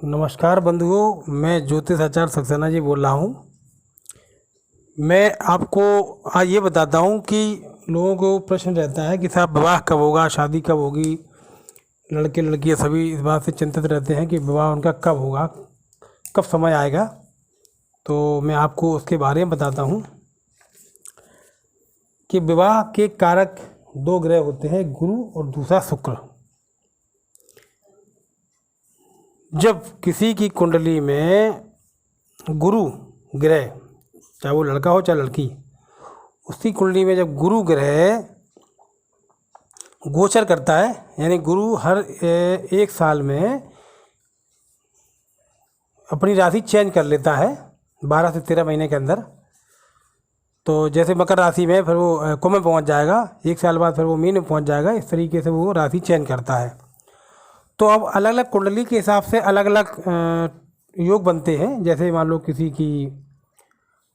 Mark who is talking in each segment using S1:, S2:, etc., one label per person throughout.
S1: नमस्कार बंधुओं, मैं ज्योतिष आचार्य सक्सेना जी बोल रहा हूँ। मैं आपको आज ये बताता हूँ कि लोगों को प्रश्न रहता है कि साहब विवाह कब होगा, शादी कब होगी। लड़के लड़कियाँ सभी इस बात से चिंतित रहते हैं कि विवाह उनका कब होगा, कब समय आएगा। तो मैं आपको उसके बारे में बताता हूँ कि विवाह के कारक दो ग्रह होते हैं, गुरु और दूसरा शुक्र। जब किसी की कुंडली में गुरु ग्रह, चाहे वो लड़का हो चाहे लड़की, उसकी कुंडली में जब गुरु ग्रह गोचर करता है, यानी गुरु हर एक साल में अपनी राशि चेंज कर लेता है 12 से 13 महीने के अंदर। तो जैसे मकर राशि में फिर वो कुंभ में पहुंच जाएगा, एक साल बाद फिर वो मीन में पहुंच जाएगा। इस तरीके से वो राशि चेंज करता है। तो अब अलग अलग कुंडली के हिसाब से अलग अलग योग बनते हैं। जैसे मान लो किसी की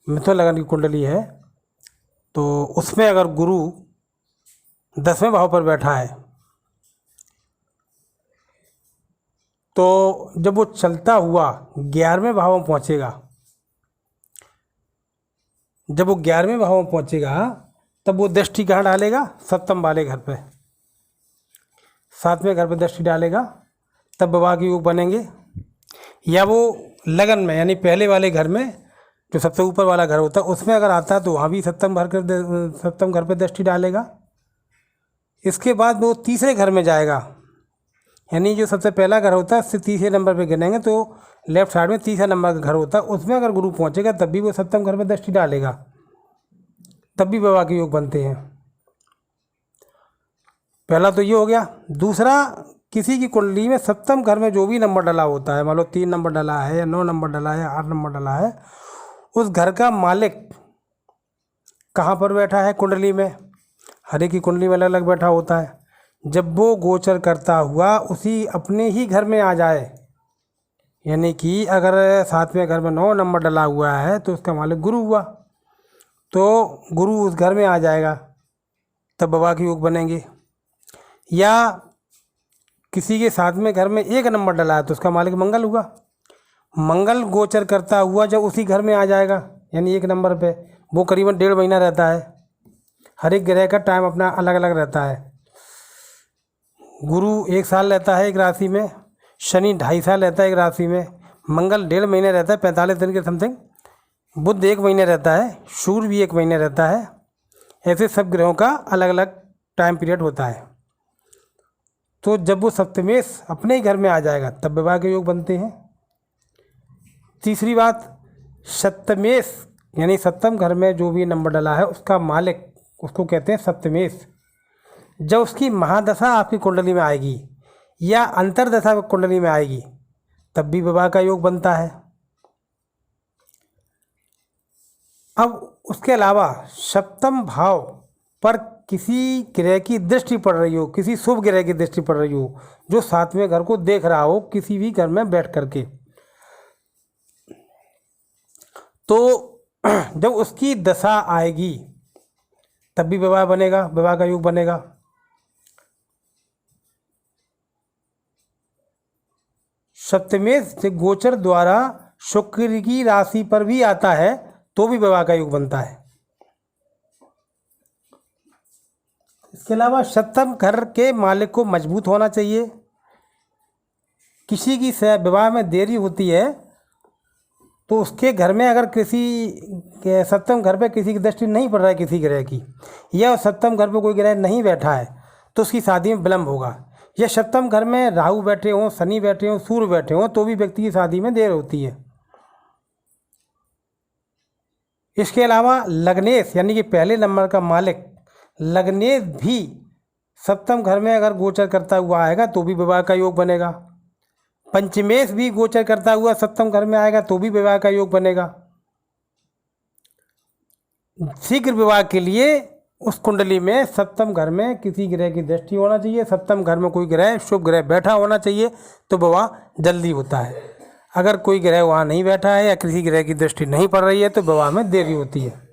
S1: मिथुन लगन की कुंडली है, तो उसमें अगर गुरु 10वें भाव पर बैठा है, तो जब वो चलता हुआ 11वें भाव में पहुंचेगा, जब वो 11वें भाव में पहुंचेगा तब वो दृष्टि कहाँ डालेगा? सप्तम वाले घर पे, 7वें घर पे दृष्टि डालेगा, तब विवाह के योग बनेंगे। या वो लगन में, यानी पहले वाले घर में, जो सबसे ऊपर वाला घर होता है, उसमें अगर आता है तो वहाँ भी सप्तम घर पे दृष्टि डालेगा। इसके बाद वो तीसरे घर में जाएगा, यानी जो सबसे पहला घर होता है उससे तीसरे नंबर पे गिनेंगे तो लेफ्ट साइड में तीसरा नंबर का घर होता है, उसमें अगर गुरु पहुँचेगा तब भी वो सप्तम घर में दृष्टि डालेगा, तब भी विवाह के योग बनते हैं। पहला तो ये हो गया। दूसरा, किसी की कुंडली में सप्तम घर में जो भी नंबर डला होता है, मान लो 3 नंबर डला है या 9 नंबर डला है या 8 नंबर डला है, उस घर का मालिक कहाँ पर बैठा है कुंडली में? हर एक की कुंडली में अलग अलग बैठा होता है। जब वो गोचर करता हुआ उसी अपने ही घर में आ जाए, यानी कि अगर 7वें घर में 9 नंबर डला हुआ है तो उसका मालिक गुरु हुआ, तो गुरु उस घर में आ जाएगा, तब विवाह के योग बनेंगे। या किसी के 7वें घर में 1 नंबर डला है तो उसका मालिक मंगल हुआ। मंगल गोचर करता हुआ जब उसी घर में आ जाएगा, यानी 1 नंबर पे, वो करीबन 1.5 महीना रहता है। हर एक ग्रह का टाइम अपना अलग अलग रहता है। गुरु 1 साल रहता है एक राशि में, शनि 2.5 साल रहता है एक राशि में, मंगल 1.5 महीने रहता है, 45 दिन के समथिंग, बुध 1 महीने रहता है, सूर्य भी 1 महीने रहता है। ऐसे सब ग्रहों का अलग अलग टाइम पीरियड होता है। तो जब वो सप्तमेश अपने ही घर में आ जाएगा तब विवाह के योग बनते हैं। तीसरी बात, सप्तमेश यानी सप्तम घर में जो भी नंबर डला है उसका मालिक, उसको कहते हैं सप्तमेश। जब उसकी महादशा आपकी कुंडली में आएगी या अंतरदशा कुंडली में आएगी तब भी विवाह का योग बनता है। अब उसके अलावा सप्तम भाव पर किसी ग्रह की दृष्टि पड़ रही हो, किसी शुभ ग्रह की दृष्टि पड़ रही हो, जो 7वें घर को देख रहा हो किसी भी घर में बैठ करके, तो जब उसकी दशा आएगी तब भी विवाह बनेगा, विवाह का योग बनेगा। सप्तमेश से गोचर द्वारा शुक्र की राशि पर भी आता है तो भी विवाह का योग बनता है। इसके अलावा सप्तम घर के मालिक को मजबूत होना चाहिए। किसी की विवाह में देरी होती है तो उसके घर में अगर किसी सप्तम घर पे किसी की दृष्टि नहीं पड़ रहा है किसी ग्रह की, या सप्तम घर पे कोई ग्रह नहीं बैठा है, तो उसकी शादी में विलम्ब होगा। या सप्तम घर में राहु बैठे हों, शनि बैठे हों, सूर्य बैठे हों, तो भी व्यक्ति की शादी में देर होती है। इसके अलावा लग्नेश यानी कि पहले नंबर का मालिक लग्नेश भी सप्तम घर में अगर गोचर करता हुआ आएगा तो भी विवाह का योग बनेगा। पंचमेश भी गोचर करता हुआ सप्तम घर में आएगा तो भी विवाह का योग बनेगा। शीघ्र विवाह के लिए उस कुंडली में सप्तम घर में किसी ग्रह की दृष्टि होना चाहिए, सप्तम घर में कोई ग्रह शुभ ग्रह बैठा होना चाहिए, तो विवाह जल्दी होता है। अगर कोई ग्रह वहाँ नहीं बैठा है या किसी ग्रह की दृष्टि नहीं पड़ रही है तो विवाह में देरी होती है।